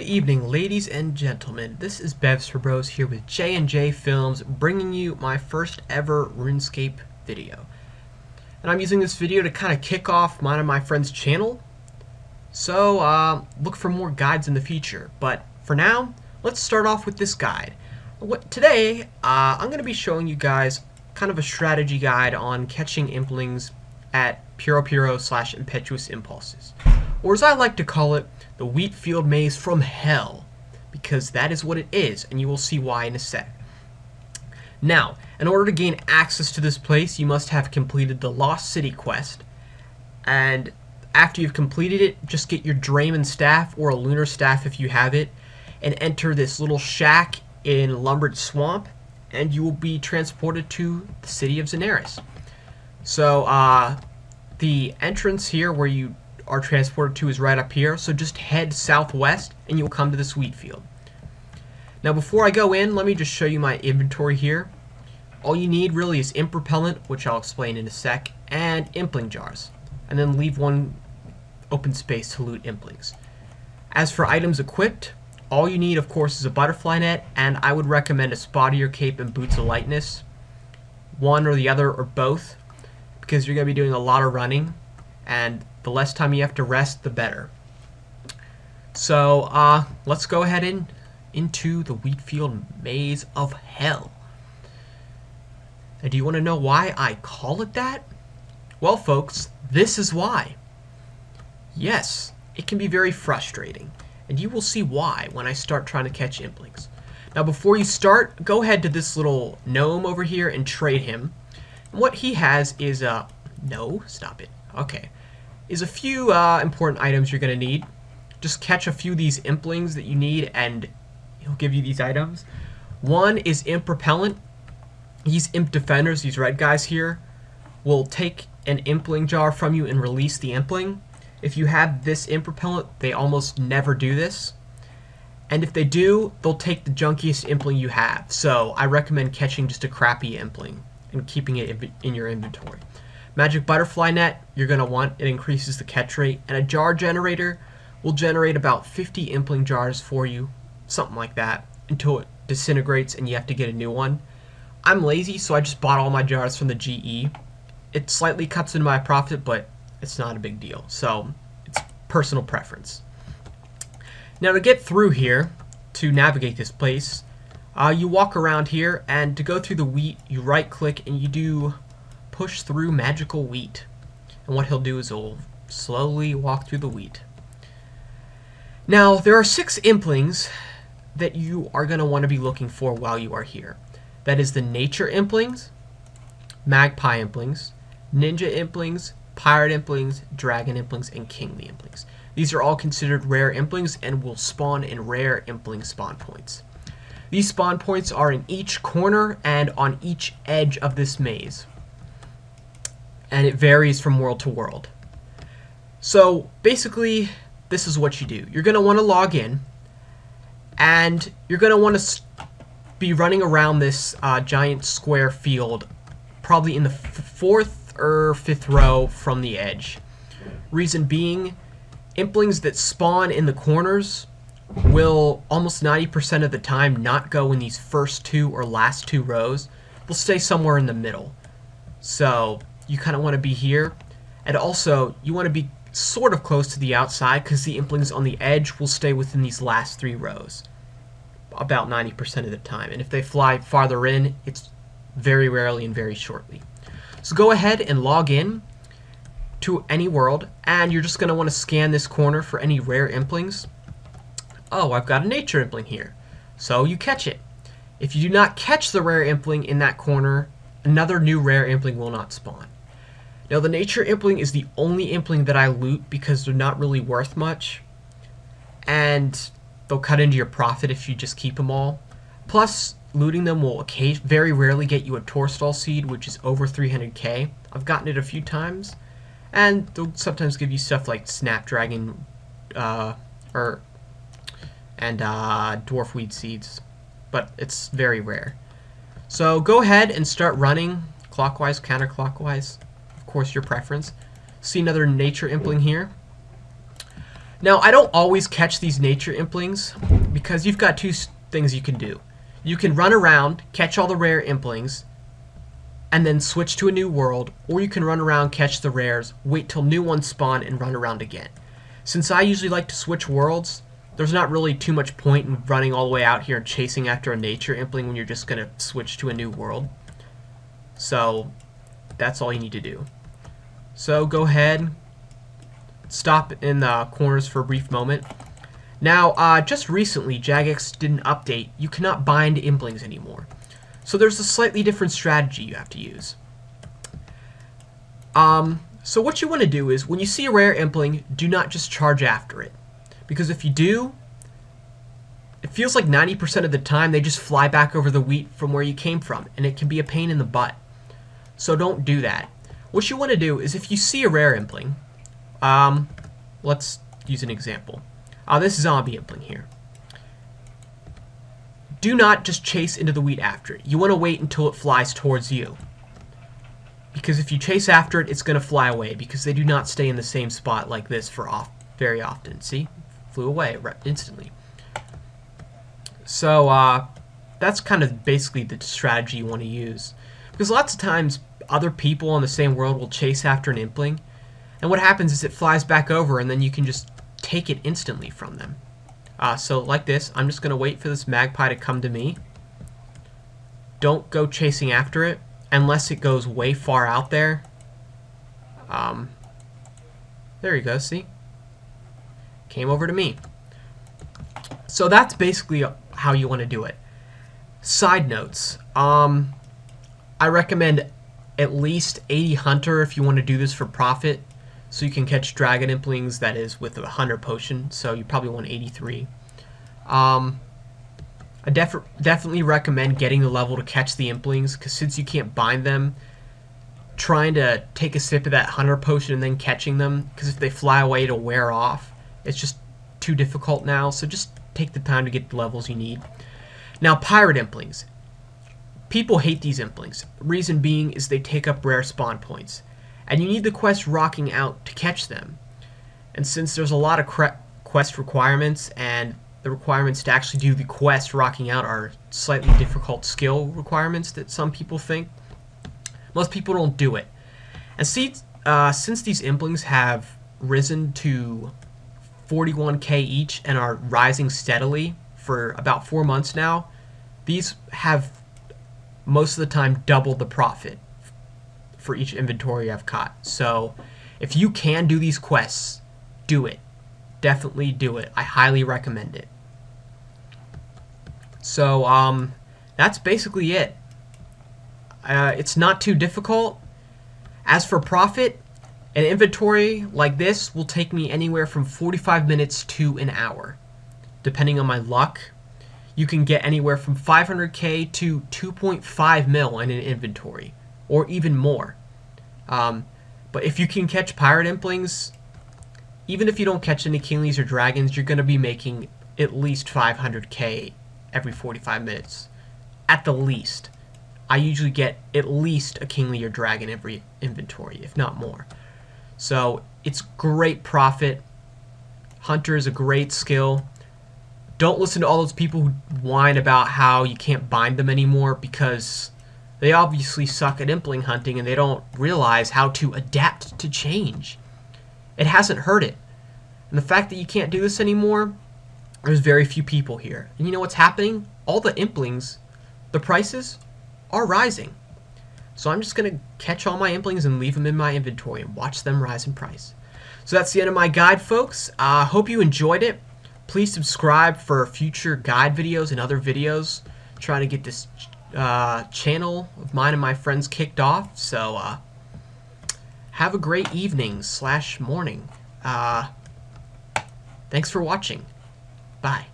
evening, ladies and gentlemen. This is Bevs for Bros here with J&J Films, bringing you my first ever RuneScape video. And I'm using this video to kind of kick off mine and my friend's channel. So, look for more guides in the future. But for now, let's start off with this guide. Today, I'm going to be showing you guys kind of a strategy guide on catching Implings at Puro/Impetuous Impulses. Or as I like to call it, the wheat field maze from hell, because that is what it is, and you will see why in a sec. Now, in order to gain access to this place, you must have completed the Lost City quest, and after you've completed it, just get your Draymond staff, or a lunar staff if you have it, and enter this little shack in Lumbered Swamp, and you will be transported to the city of Xanaris. So, the entrance here where you are transported to is right up here, so just head southwest and you'll come to this wheat field. Now before I go in, let me just show you my inventory here. All you need really is imp repellent, which I'll explain in a sec, and impling jars, and then leave one open space to loot implings. As for items equipped, all you need of course is a butterfly net, and I would recommend a spottier cape and boots of lightness. One or the other or both, because you're going to be doing a lot of running, and the less time you have to rest, the better. So, let's go ahead into the Wheatfield Maze of Hell. And do you want to know why I call it that? Well, folks, this is why. Yes, it can be very frustrating, and you will see why when I start trying to catch Implings. Now, before you start, go ahead to this little gnome over here and trade him. And what he has is no, stop it. Okay. Is a few important items you're going to need. Just catch a few of these implings that you need and he'll give you these items. One is imp repellent. These imp defenders, these red guys here, will take an impling jar from you and release the impling. If you have this imp repellent, they almost never do this. And if they do, they'll take the junkiest impling you have. So I recommend catching just a crappy impling and keeping it in your inventory. Magic butterfly net, you're going to want, it increases the catch rate, and a jar generator will generate about 50 impling jars for you, something like that, until it disintegrates and you have to get a new one. I'm lazy, so I just bought all my jars from the GE. It slightly cuts into my profit, but it's not a big deal, so it's personal preference. Now to get through here, to navigate this place, you walk around here, and to go through the wheat, you right click and you do push through magical wheat, and what he'll do is he'll slowly walk through the wheat. Now there are 6 implings that you are going to want to be looking for while you are here. That is the nature implings, magpie implings, ninja implings, pirate implings, dragon implings, and kingly implings. These are all considered rare implings and will spawn in rare impling spawn points. These spawn points are in each corner and on each edge of this maze, and it varies from world to world. So basically, this is what you do. You're going to want to log in, and you're going to want to be running around this giant square field, probably in the 4th or 5th row from the edge. Reason being, implings that spawn in the corners will almost 90% of the time not go in these first 2 or last 2 rows. They'll stay somewhere in the middle. So you kind of want to be here, and also you want to be sort of close to the outside, because the implings on the edge will stay within these last 3 rows about 90% of the time, and if they fly farther in, it's very rarely and very shortly. So go ahead and log in to any world, and you're just going to want to scan this corner for any rare implings. Oh, I've got a nature impling here, so you catch it. If you do not catch the rare impling in that corner, another new rare impling will not spawn. Now the nature impling is the only impling that I loot because they're not really worth much, and they'll cut into your profit if you just keep them all. Plus, looting them will very rarely get you a Torstall seed, which is over 300k. I've gotten it a few times, and they'll sometimes give you stuff like Snapdragon and Dwarf Weed seeds, but it's very rare. So go ahead and start running clockwise, counterclockwise, of course your preference. See another nature impling here. Now, I don't always catch these nature implings because you've got two things you can do. You can run around, catch all the rare implings, and then switch to a new world, or you can run around, catch the rares, wait till new ones spawn, and run around again. Since I usually like to switch worlds, there's not really too much point in running all the way out here and chasing after a nature impling when you're just going to switch to a new world. So that's all you need to do. So go ahead, stop in the corners for a brief moment. Now, just recently, Jagex did an update. You cannot bind implings anymore. So there's a slightly different strategy you have to use. So what you want to do is, when you see a rare impling, do not just charge after it. Because if you do, it feels like 90% of the time they just fly back over the wheat from where you came from, and it can be a pain in the butt. So don't do that. What you want to do is, if you see a rare impling, let's use an example. This zombie impling here. Do not just chase into the wheat after it. You want to wait until it flies towards you. Because if you chase after it, it's going to fly away, because they do not stay in the same spot like this for very often. See? Flew away instantly. So, that's kind of basically the strategy you want to use. Because lots of times, other people on the same world will chase after an impling, and what happens is it flies back over, and then you can just take it instantly from them. So like this, I'm just going to wait for this magpie to come to me. Don't go chasing after it unless it goes way far out there. There you go, see? Came over to me. So that's basically how you want to do it. Side notes. I recommend at least 80 hunter if you want to do this for profit. So you can catch dragon implings, that is, with a hunter potion. So you probably want 83. I definitely recommend getting the level to catch the implings, because since you can't bind them, trying to take a sip of that hunter potion and then catching them, because if they fly away it'll wear off. It's just too difficult now, so just take the time to get the levels you need. Now, pirate implings. People hate these implings. The reason being is they take up rare spawn points, and you need the quest rocking out to catch them. And since there's a lot of quest requirements, and the requirements to actually do the quest rocking out are slightly difficult skill requirements that some people think, most people don't do it. And see, since these implings have risen to 41k each and are rising steadily for about 4 months now, these have most of the time doubled the profit for each inventory I've caught. So if you can do these quests, do it. Definitely do it. I highly recommend it. So that's basically it. It's not too difficult. As for profit, an inventory like this will take me anywhere from 45 minutes to an hour, depending on my luck. You can get anywhere from 500k to 2.5 mil in an inventory, or even more. But if you can catch pirate implings, even if you don't catch any kinglies or dragons, you're going to be making at least 500k every 45 minutes. At the least. I usually get at least a kingly or dragon every inventory, if not more. So it's great profit. Hunter is a great skill. Don't listen to all those people who whine about how you can't bind them anymore, because they obviously suck at impling hunting and they don't realize how to adapt to change. It hasn't hurt it. And the fact that you can't do this anymore, there's very few people here. And you know what's happening? All the implings, the prices are rising. So I'm just going to catch all my implings and leave them in my inventory and watch them rise in price. So that's the end of my guide, folks. Hope you enjoyed it. Please subscribe for future guide videos and other videos. Trying to get this channel of mine and my friends kicked off. So have a great evening / morning. Thanks for watching. Bye.